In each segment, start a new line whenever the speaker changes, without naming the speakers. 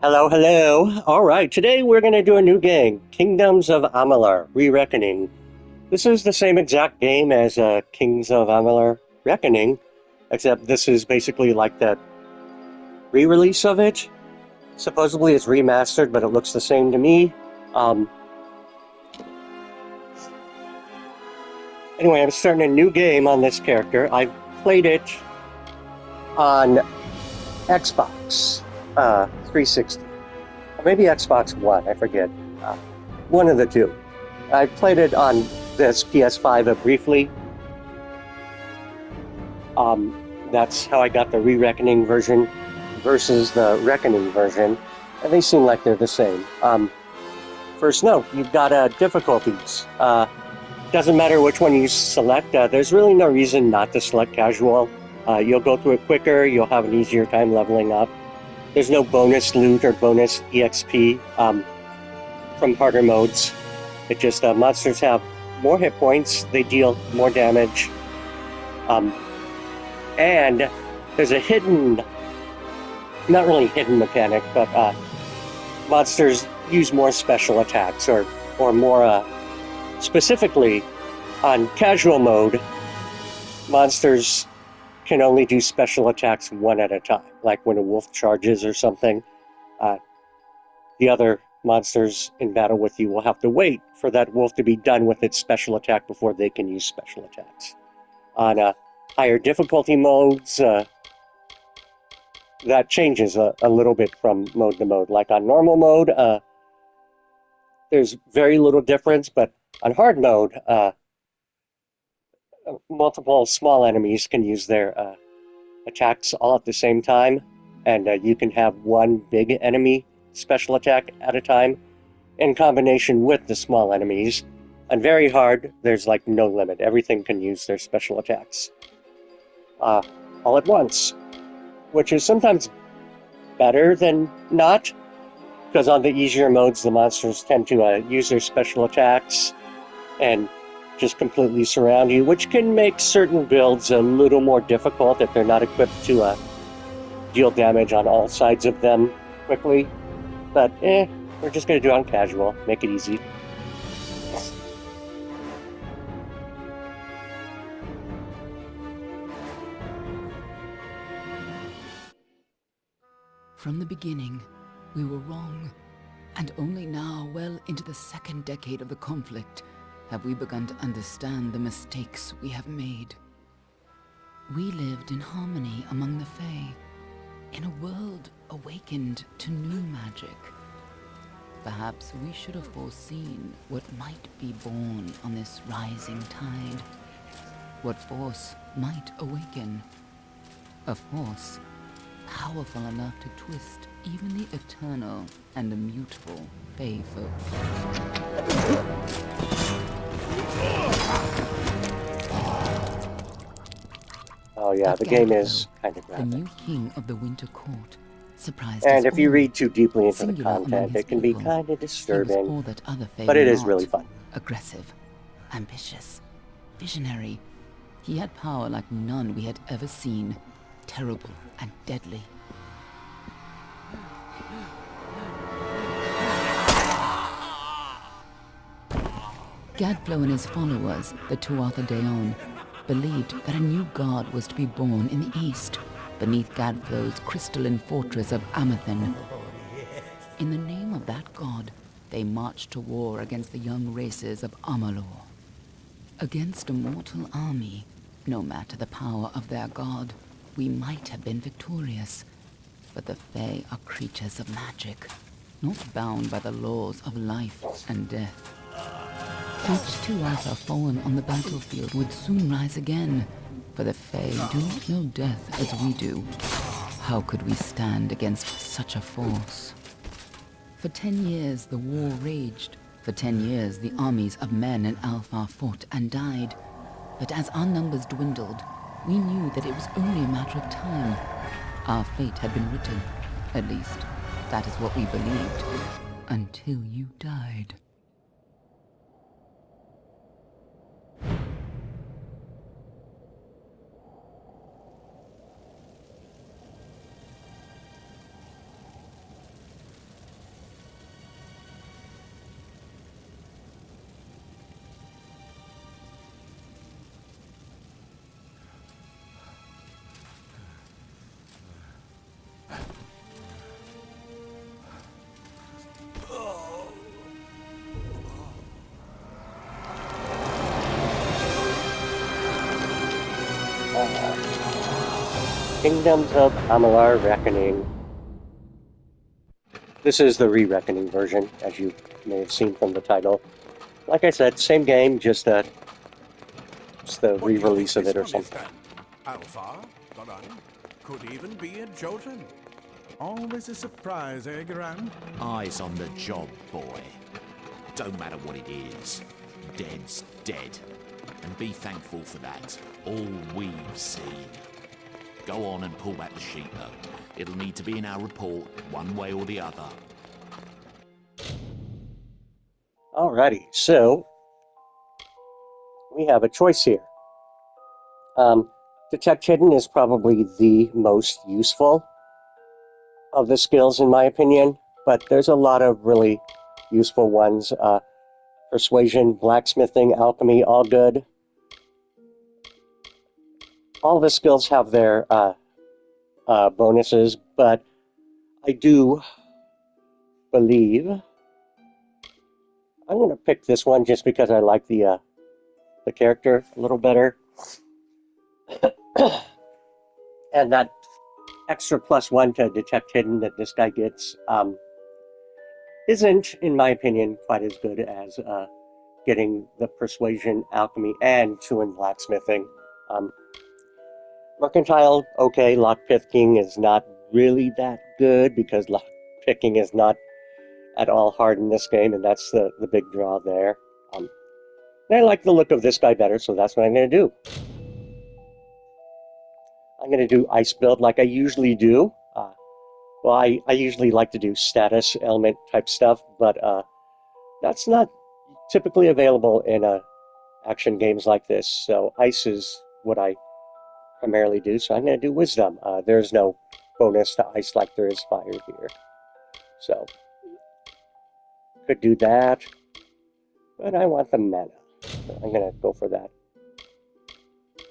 Hello, hello. All right, today we're going to do a new game, Kingdoms of Amalur: Re-Reckoning. This is the same exact game as Kings of Amalur: Reckoning, except this is basically like the re-release of it. Supposedly it's remastered, but it looks the same to me. Um, anyway, I'm starting a new game on this character. I've played it on Xbox 360, or maybe Xbox One, I forget. Uh, one of the two. I played it on this PS5 briefly. Um, that's how I got the Re-Reckoning version versus the Reckoning version, and they seem like they're the same. First note, you've got difficulties. Doesn't matter which one you select. There's really no reason not to select casual. You'll go through it quicker. You'll have an easier time leveling up. There's no bonus loot or bonus EXP from harder modes. It just monsters have more hit points. They deal more damage. Um, and there's a hidden, not really hidden mechanic, but monsters use more special attacks, or more specifically on casual mode, monsters can only do special attacks one at a time. Like when a wolf charges or something, uh, the other monsters in battle with you will have to wait for that wolf to be done with its special attack before they can use special attacks. On higher difficulty modes, that changes a little bit from mode to mode. Like on normal mode, there's very little difference, but on hard mode, multiple small enemies can use their attacks all at the same time, and you can have one big enemy special attack at a time in combination with the small enemies. On very hard, there's like no limit. Everything can use their special attacks uh, all at once, which is sometimes better than not, because on the easier modes, the monsters tend to use their special attacks and just completely surround you, which can make certain builds a little more difficult if they're not equipped to deal damage on all sides of them quickly. But we're just going to do it on casual, make it easy.
From the beginning, we were wrong, and only now, well into the second decade of the conflict, have we begun to understand the mistakes we have made. We lived in harmony among the Fae, in a world awakened to new magic. Perhaps we should have foreseen what might be born on this rising tide. What force might awaken. A force powerful enough to twist even the eternal and immutable Fae folk.
Oh yeah,
But
the game
Gadflo,
is kind of
the
graphic.
new king of the Winter Court, surprised us
And if you
all.
read too deeply into the
Singular among
content,
his
it can be
people,
kind of
he was
disturbing,
all that other Fae
but
were
it is really
not.
fun.
Aggressive, ambitious, visionary. He had power like none we had ever seen, terrible and deadly. Gadflo and his followers, the Tuatha Deon, believed that a new god was to be born in the east, beneath Gadflo's crystalline fortress of Amathen. In the name of that god, they marched to war against the young races of Amalur. Against a mortal army, no matter the power of their god, we might have been victorious. But the Fae are creatures of magic, not bound by the laws of life and death. Each Tuatha fallen on the battlefield would soon rise again, for the Fae do not know death as we do. How could we stand against such a force? For 10 years the war raged. For 10 years the armies of Men and Alpha fought and died. But as our numbers dwindled, we knew that it was only a matter of time. Our fate had been written. At least, that is what we believed. Until you died.
Kingdoms of Amalur Reckoning. This is the re-reckoning version, as you may have seen from the title. Like I said, same game, just the re-release of it or something.
Alpha, Garan, could even be a Jotun. Always a surprise, eh, Garan?
Eyes on the job, boy. Don't matter what it is. Dead's dead. And be thankful for that. All we've seen. Go on and pull back the sheet, though. It'll need to be in our report, one way or the other.
Alrighty, so we have a choice here. Detect Hidden is probably the most useful of the skills, in my opinion, but there's a lot of really useful ones. Persuasion, blacksmithing, alchemy, all good. All the skills have their bonuses, but I do believe I'm going to pick this one just because I like the character a little better. And that extra +1 to detect hidden that this guy gets isn't, in my opinion, quite as good as getting the persuasion, alchemy, and 2 in blacksmithing. Mercantile, okay, lockpicking is not really that good because lockpicking is not at all hard in this game, and that's the big draw there. And I like the look of this guy better, so that's what I'm going to do. I'm going to do ice build like I usually do. Well, I usually like to do status element type stuff, but that's not typically available in action games like this. So ice is what I primarily do. So I'm going to do wisdom. There's no bonus to ice like there is fire here. So could do that, but I want the mana. So I'm going to go for that.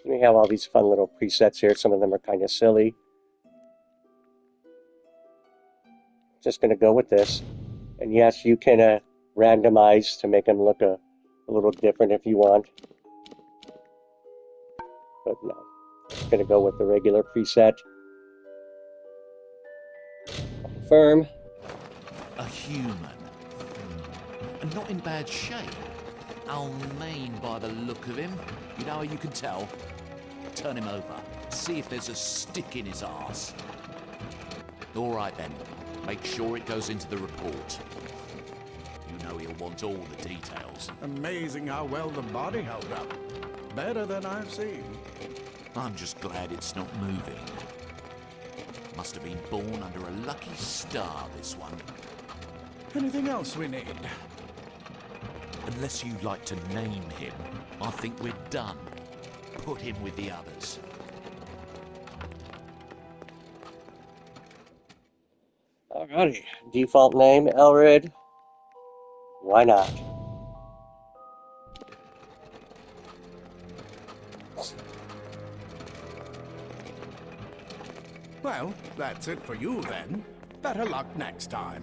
We have all these fun little presets here. Some of them are kind of silly. Just going to go with this. And yes, you can randomize to make them look a little different if you want. But no, I'm going to go with the regular preset. Confirm.
A human. And not in bad shape. Almain by the look of him. You know how you can tell? Turn him over. See if there's a stick in his arse. All right then. Make sure it goes into the report. You know he'll want all the details.
Amazing how well the body held up. Better than I've seen.
I'm just glad it's not moving. Must have been born under a lucky star, this one.
Anything else we need?
Unless you'd like to name him, I think we're done. Put him with the others.
Alrighty, default name, Elrid. Why not?
Well, that's it for you then. Better luck next time.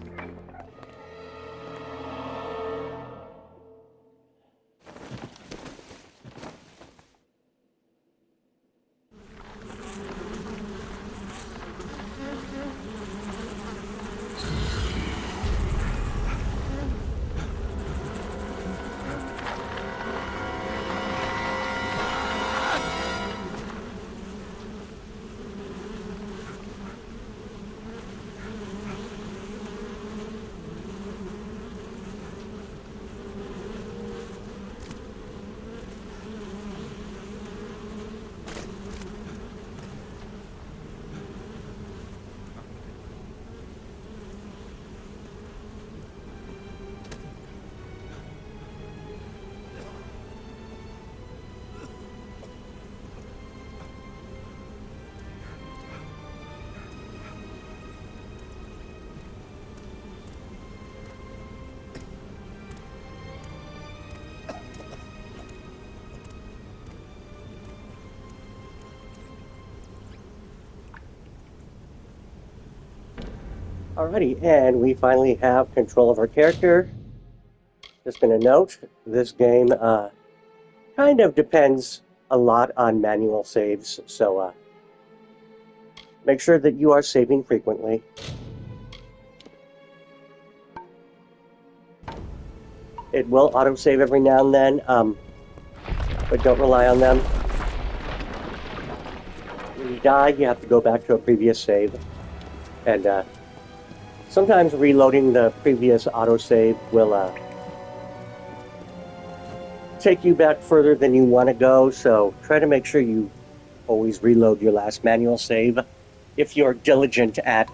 Alrighty, and we finally have control of our character. Just gonna note, this game kind of depends a lot on manual saves, so Make sure that you are saving frequently. It will autosave every now and then, but don't rely on them. When you die, you have to go back to a previous save. And sometimes reloading the previous autosave will take you back further than you want to go, so try to make sure you always reload your last manual save if you're diligent at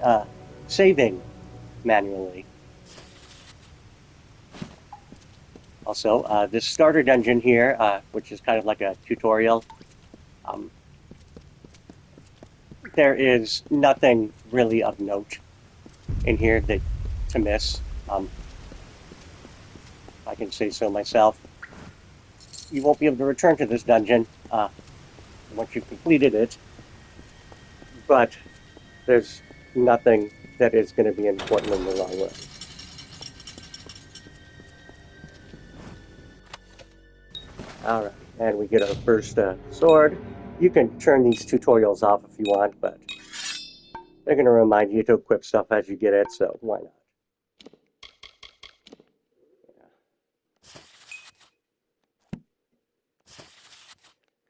saving manually. Also, this starter dungeon here, which is kind of like a tutorial, there is nothing really of note in here to miss. If I can say so myself. You won't be able to return to this dungeon once you've completed it, but there's nothing that is going to be important in the long run. Alright, and we get our first sword. You can turn these tutorials off if you want, but they're going to remind you to equip stuff as you get it, so why not?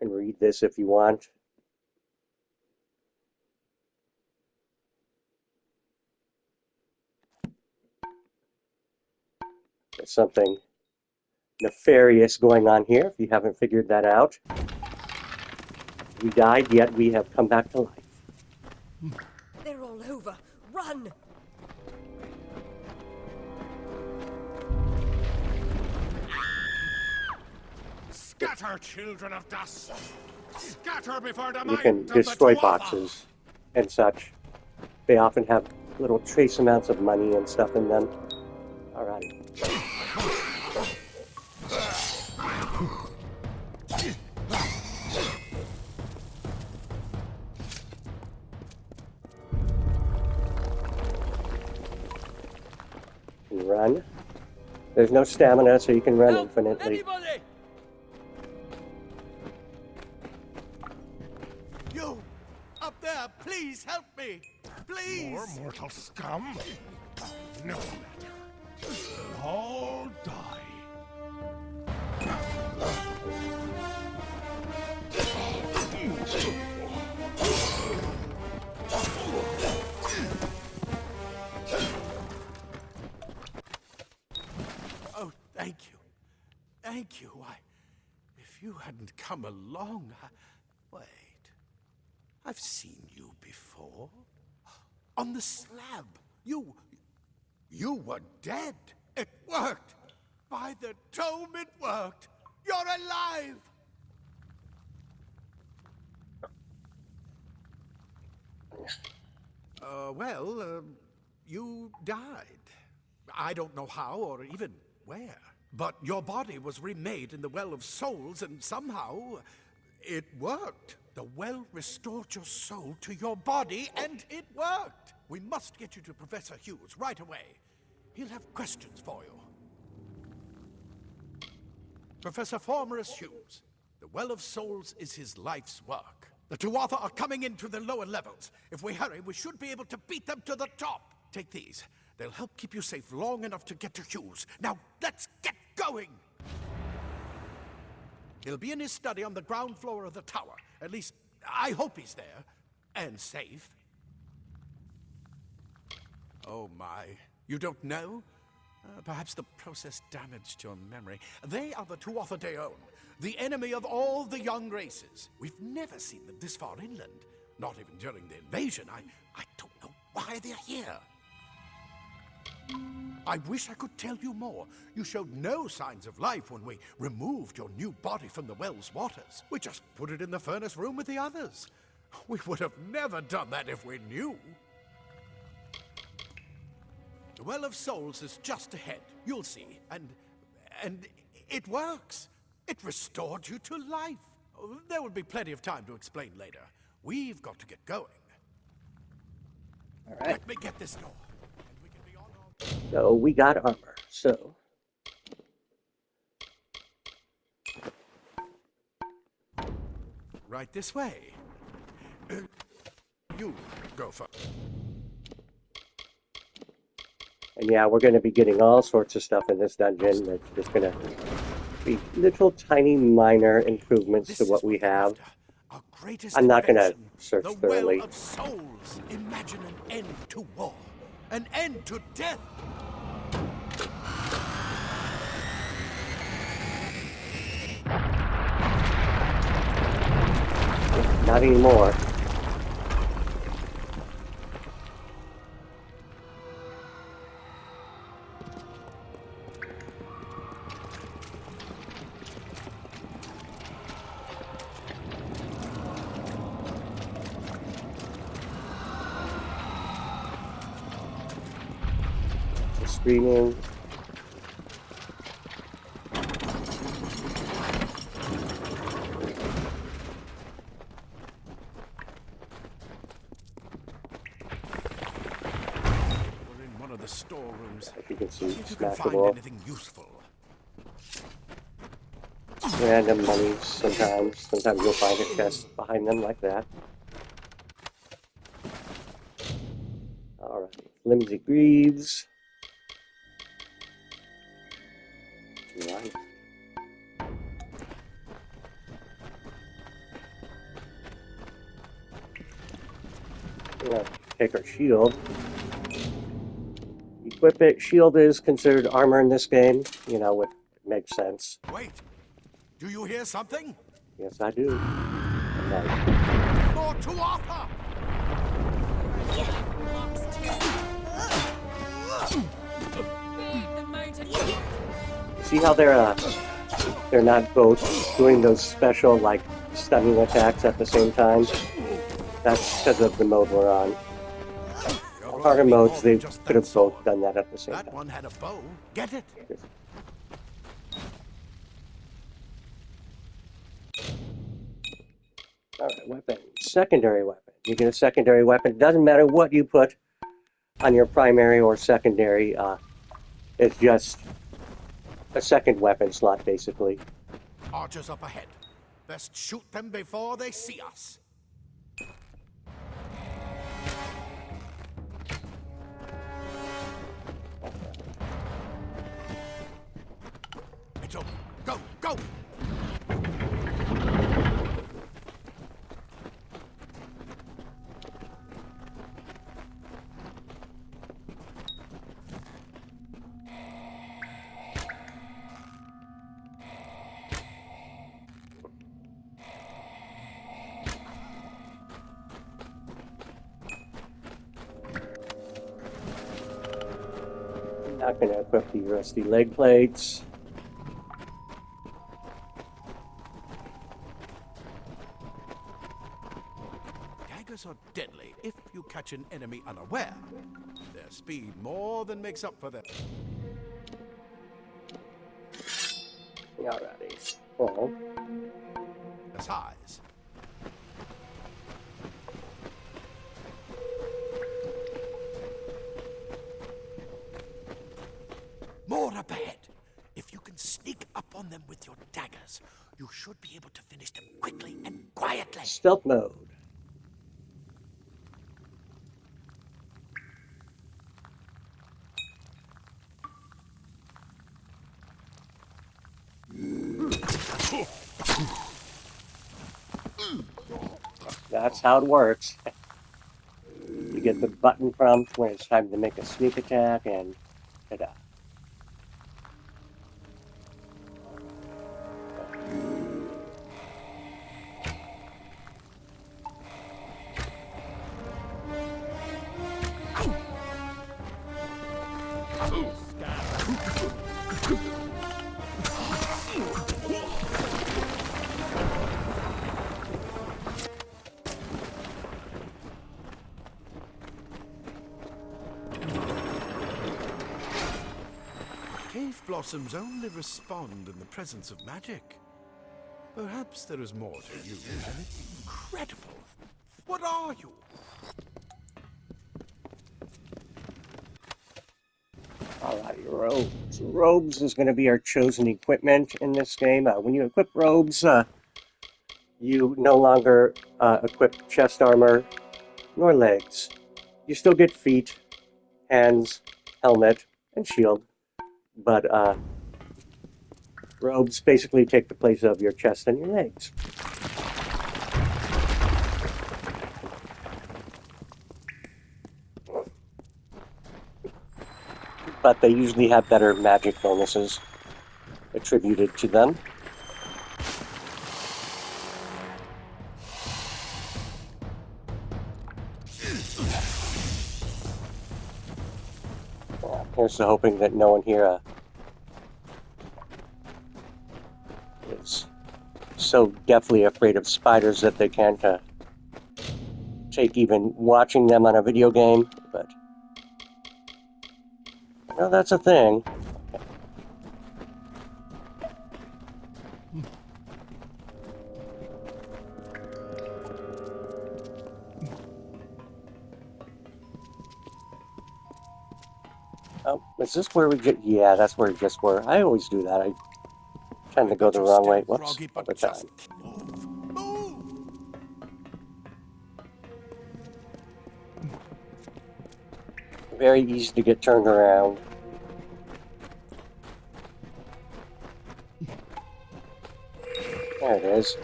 You can read this if you want. There's something nefarious going on here, if you haven't figured that out. We died, yet we have come back to life.
They're all over. Run!
Scatter, children of dust! Scatter before the
You
might
can
of the
destroy
Tuatha!
boxes and such. They often have little trace amounts of money and stuff in them. Alright. You run. There's no stamina, so you can run infinitely.
Anybody!
You! Up there, please help me! Please! More mortal scum? No matter. All die. Oh, thank you. Thank you. If you hadn't come along, wait. I've seen you before. On the slab. You were dead. It worked. By the tome, it worked. You're alive. You died. I don't know how or even where. But your body was remade in the Well of Souls, and somehow it worked. The well restored your soul to your body, and it worked. We must get you to Professor Hughes right away. He'll have questions for you. Professor Formerus Hughes, the Well of Souls is his life's work. The Tuatha are coming into the lower levels. If we hurry, we should be able to beat them to the top. Take these. They'll help keep you safe long enough to get to Hughes. Now, let's get going! He'll be in his study on the ground floor of the tower. At least, I hope he's there. And safe. Oh my. You don't know? Perhaps the process damaged your memory. They are the Tuatha Deon, the enemy of all the young races. We've never seen them this far inland. Not even during the invasion. I don't know why they're here. I wish I could tell you more. You showed no signs of life when we removed your new body from the well's waters. We just put it in the furnace room with the others. We would have never done that if we knew. The Well of Souls is just ahead. You'll see. And it works. It restored you to life. There will be plenty of time to explain later. We've got to get going.
All right.
Let me get this door. And we can be on our...
So we got armor. So
Right this way. You go first.
And yeah, we're going to be getting all sorts of stuff in this dungeon. That's just going to be little tiny minor improvements
This
to
is
what we
what we're
have.
after. Our greatest
I'm not going to
invention,
search
the
thoroughly.
Well of Souls. Imagine an end to war, an end to death.
Not anymore. Just screaming.
We're in one of the storerooms.
As you can see,
See if you can find
smashable.
anything useful.
Random monies sometimes. Sometimes you'll find a chest behind them like that. Alright. Flimsy greaves. Right. We're gonna take our shield. Equip it. Shield is considered armor in this game. You know, it makes sense.
Wait, do you hear something?
Yes, I do. Right.
More to Arthur!
See how they're not both doing those special like stunning attacks at the same time? That's because of the mode we're on.
You're
On
going
harder
to be more
modes,
than
they
just
could
that
have both
sword.
done that at the same
That
time.
one had a bow. Get it?
Alright, weapon. Secondary weapon. You get a secondary weapon. It doesn't matter what you put on your primary or secondary. It's just a second weapon slot, basically.
Archers up ahead. Best shoot them before they see us. It's over. Go, go!
Not going to equip the rusty leg plates.
Daggers are deadly if you catch an enemy unaware. Their speed more than makes up for them.
Alrighty. Well,
Their size. More up ahead. If you can sneak up on them with your daggers, you should be able to finish them quickly and quietly.
stealth mode. That's how it works. You get the button prompt when it's time to make a sneak attack, and ta-da.
Cave blossoms only respond in the presence of magic. Perhaps there is more to you, and it's incredible. What are you?
Alright, robes. Robes is going to be our chosen equipment in this game. When you equip robes, you no longer equip chest armor nor legs. You still get feet, hands, helmet, and shield, but robes basically take the place of your chest and your legs. But they usually have better magic bonuses attributed to them. Here's to hoping that no one here is so deathly afraid of spiders that they can't take even watching them on a video game, but you know, that's a thing. Oh, is this where we get? Yeah, that's where we just were. I always do that. I tend to go the wrong way. Whoops,
Groggy,
all
but
the
just
time.
move. Move!
Very easy to get turned around. There it is.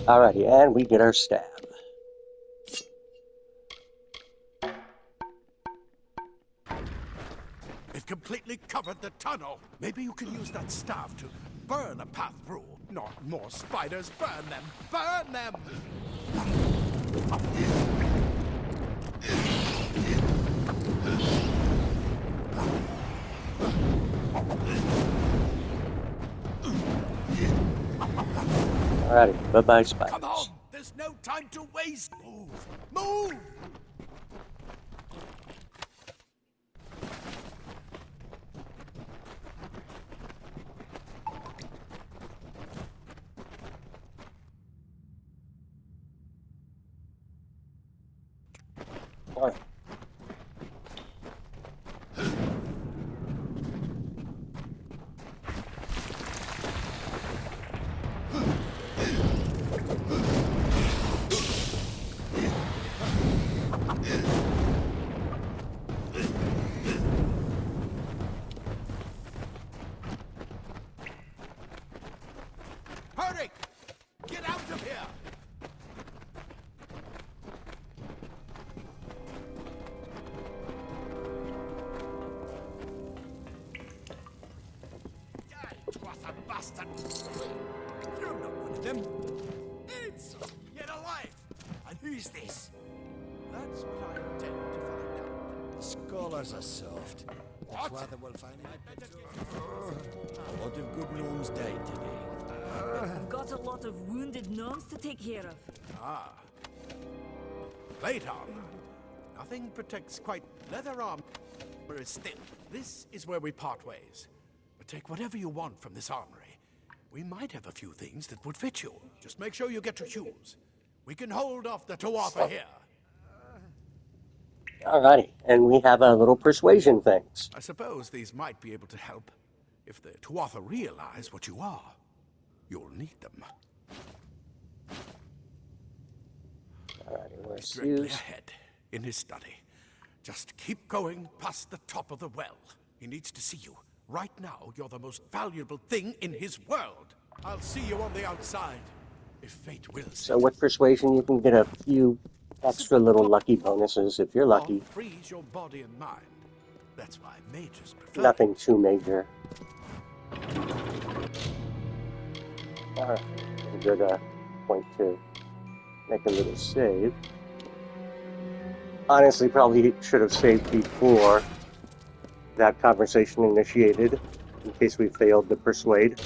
Alrighty, and we get our stab.
It completely covered the tunnel. Maybe you can use that staff to burn a path through. Not more spiders. Burn them. Burn them!
Alrighty, bye-bye spiders.
Come on! There's no time to waste. Move! Move!
Alright.
Hurry! Get out of here! Was a bastard! You're not one of them. It's yet alive. And who's this? That's what I intend to find out.
Scholars are soft.
What?
That's why they will find a lot of good gnomes died today.
I've got a lot of wounded gnomes to take care of.
Ah. Plate armor. Nothing protects quite leather armor is thin. This is where we part ways. But take whatever you want from this armory. We might have a few things that would fit you. Just make sure you get your shoes. We can hold off the Tuatha here.
Alrighty, and we have a little persuasion things.
I suppose these might be able to help. If the Tuatha realize what you are, you'll need them.
Alrighty, where's
Directly
Hughes?
ahead, in his study. Just keep going past the top of the well. He needs to see you. Right now, you're the most valuable thing in his world. I'll see you on the outside, if fate wills.
So with persuasion, you can get a few extra little lucky bonuses if you're lucky.
Freeze your body and mind. That's why mages prefer.
Nothing too major. Alright, a good point to make a little save. Honestly, probably should have saved before that conversation initiated, in case we failed to persuade.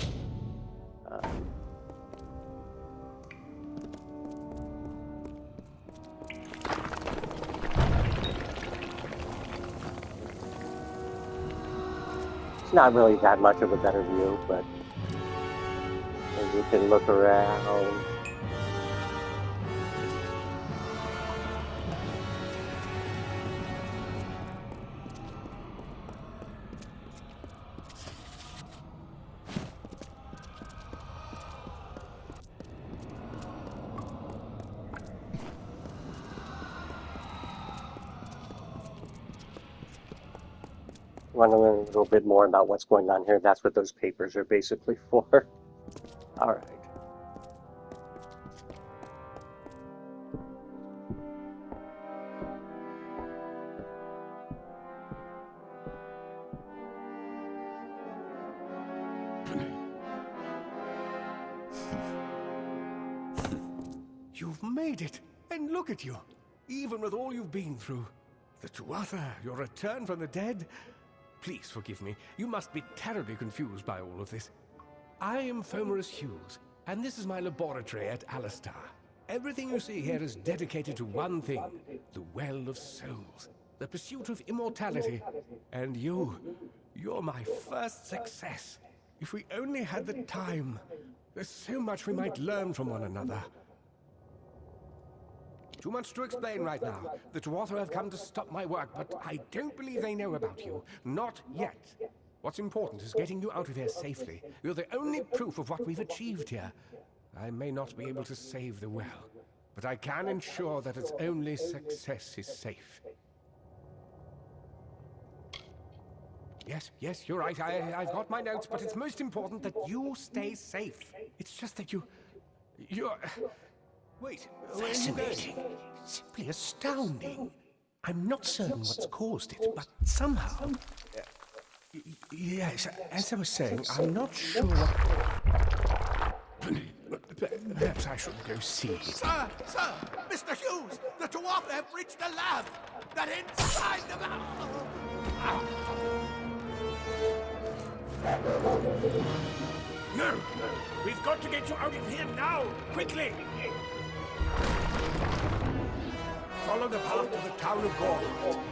It's not really that much of a better view, but maybe you can look around. Want to learn a little bit more about what's going on here? That's what those papers are basically for. All right.
You've made it! And look at you! Even with all you've been through. The Tuatha, your return from the dead. Please forgive me. You must be terribly confused by all of this. I am Fomerus Hughes, and this is my laboratory at Alistar. Everything you see here is dedicated to one thing, the Well of Souls, the pursuit of immortality. And you're my first success. If we only had the time, there's so much we might learn from one another. Too much to explain right now. The Tuatha have come to stop my work, but I don't believe they know about you. Not yet. What's important is getting you out of here safely. You're the only proof of what we've achieved here. I may not be able to save the well, but I can ensure that its only success is safe. Yes, you're right. I've got my notes, but it's most important that you stay safe. It's just that you're... Wait, fascinating. Simply astounding. I'm not certain what's caused it, but somehow... yes, as I was saying, I'm not sure what... Perhaps I should go see.
Sir! Mr. Hughes! The Tuatha have reached the lab! They're inside the lab!
No! We've got to get you out of here now! Quickly! Follow the path to the town of Gore.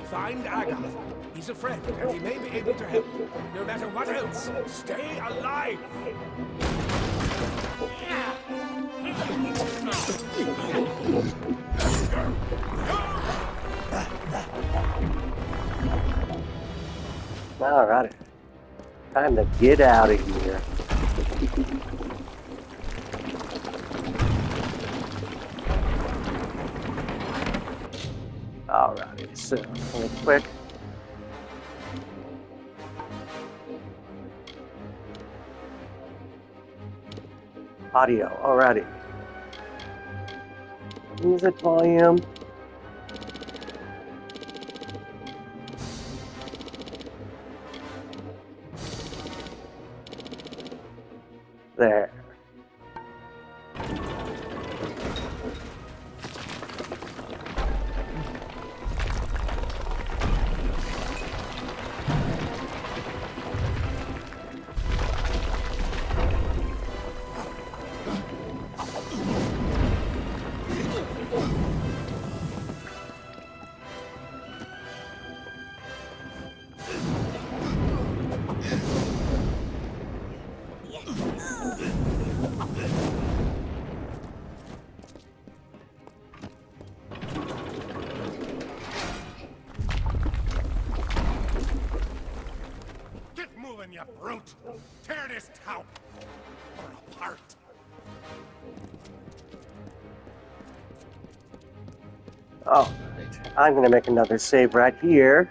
Find Agath. He's a friend, and he may be able to help. No matter what else, stay alive!
All right. Time to get out of here. Alrighty, so real quick. Audio, alrighty. Music volume. There.
You brute! Tear this town apart!
Alright, I'm gonna make another save right here.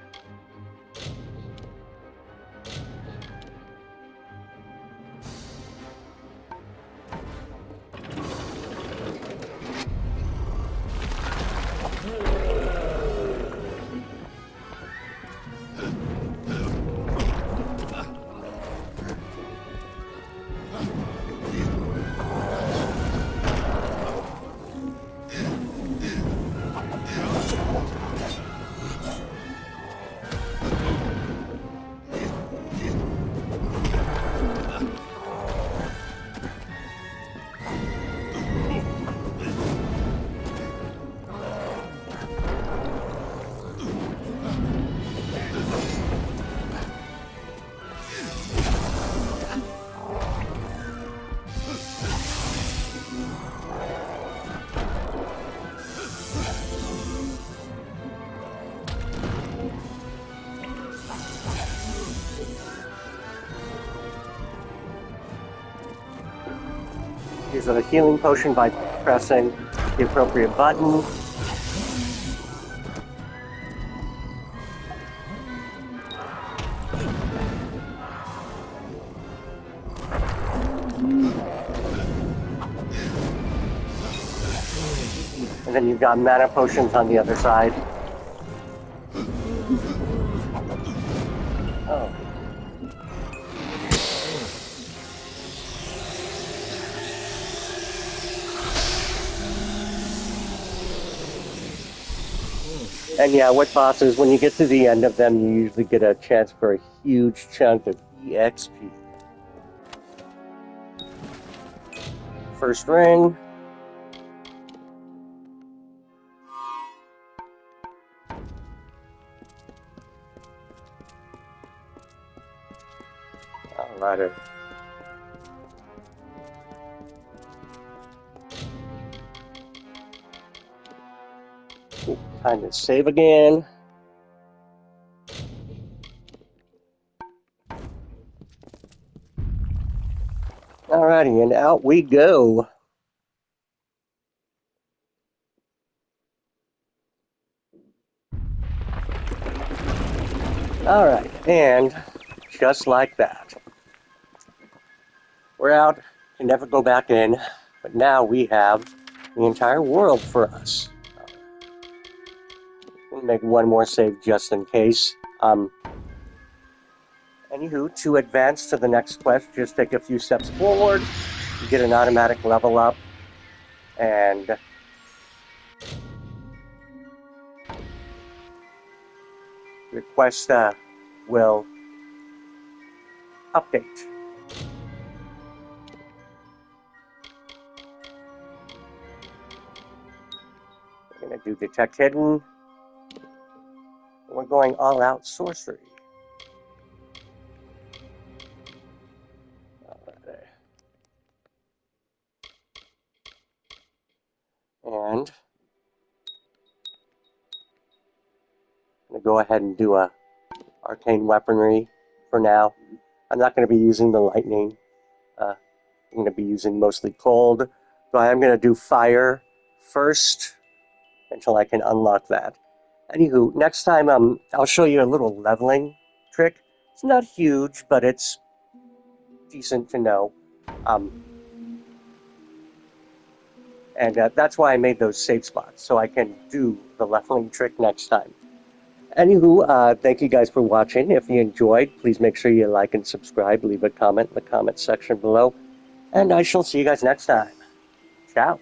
Use a healing potion by pressing the appropriate button. And then you've got mana potions on the other side. Oh. And yeah, with bosses, when you get to the end of them, you usually get a chance for a huge chunk of EXP. First ring. Alrighty. Time to save again. Alrighty, and out we go. Alright, and just like that, we're out, can never go back in, but now we have the entire world for us. We'll make one more save just in case. Anywho, to advance to the next quest, just take a few steps forward, you get an automatic level up, and your quest will update. We're going to do Detect Hidden. We're going all out sorcery. And I'm going to go ahead and do a arcane weaponry for now. I'm not going to be using the lightning. I'm going to be using mostly cold. So I am going to do fire first until I can unlock that. Anywho, next time I'll show you a little leveling trick. It's not huge, but it's decent to know. And that's why I made those save spots, so I can do the leveling trick next time. Anywho, thank you guys for watching. If you enjoyed, please make sure you like and subscribe. Leave a comment in the comment section below. And I shall see you guys next time. Ciao.